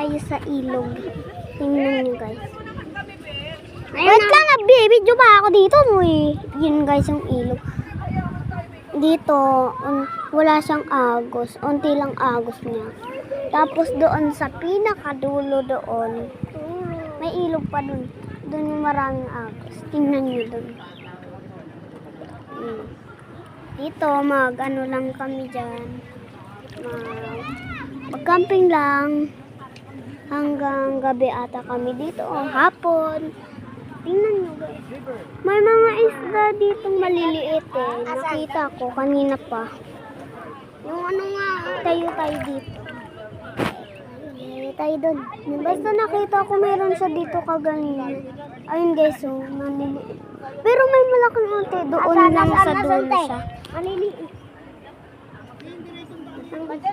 tayo sa ilog. Tingnan nyo guys. Wait lang, nag-video pa ako dito. Yun guys, yung ilog. Dito, wala siyang agos. Unti lang agos niya. Tapos doon sa pinakadulo doon, may ilog pa doon. Doon yung maraming agos. Tingnan nyo doon. Dito, mag-ano lang kami dyan. Mag-camping lang. Hanggang gabi ata kami dito. Hapon. Tingnan nyo guys. May mga isda ditong maliliit eh. Nakita ko kanina pa. Yung ano nga, tayo dito. Tayo doon. Basta nakita ko meron siya dito kaganina. Ayun guys, so maliliit. Pero may malaking unti doon lang sa dulo siya. Maliliit.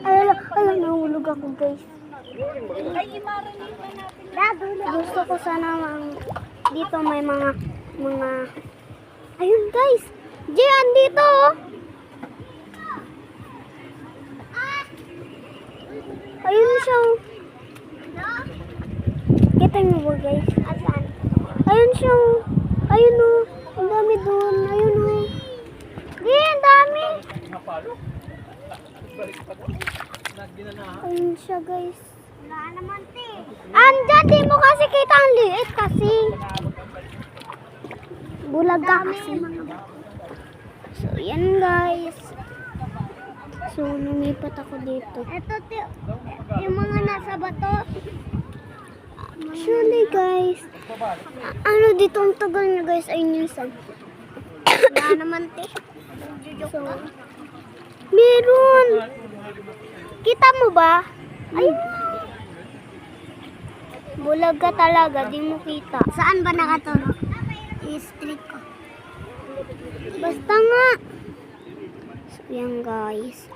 Ay, nahulog ako guys. Gusto ko sana dito may mga ayun guys. Diyan dito. Ayun siya. Kita niyo ba guys? Asan? Ayun siya. Ayun o. Ang dami doon. Ayun o. Di, ang dami. Ayun siya guys. Wala naman te. Andyan, di mo kasi kita ang liit kasi. Bulag ka kasi. So, yan guys. So, lumipat ako dito. Ito, yung mga nasa bato. Actually guys, ano dito ang tagal niya guys, ayun yung sun. Wala naman te. So, meron. Kita mo ba? Ayun. Bulag ka talaga, di mo kita. Saan ba nakatulog? I-street ko. Basta nga. So, yan guys.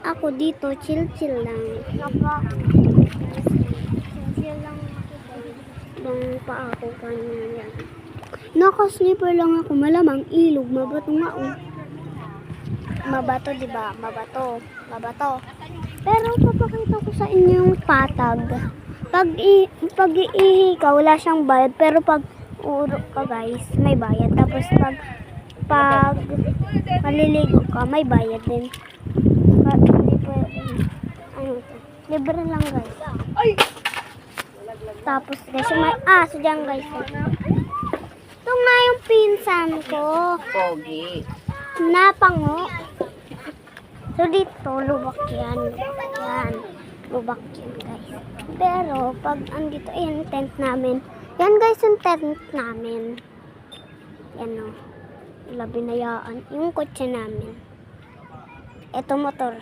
Ako dito, chill-chill lang. Chill lang ako. Bang pa ako kanina yan. Naka-slipper lang ako. Malamang ilog. Mabato nga oh. Mabato, diba? Mabato. Pero papakita ko sa inyo yung patag. Pag iihi ka, wala siyang bayad. Pero pag urok ka guys, may bayad. Tapos pag maliligo ka, may bayad din. Pag hindi pwede, ano ito? Libre lang guys. Tapos guys, may aso dyan guys. Ito nga yung pinsan ko. Pogi. Napango. So dito, lubak yan. Lubak yan guys. Pero pag andito, yung tent namin. Yan guys yung tent namin. Yan o. Labinayaan. Yung kotse namin. Ito motor.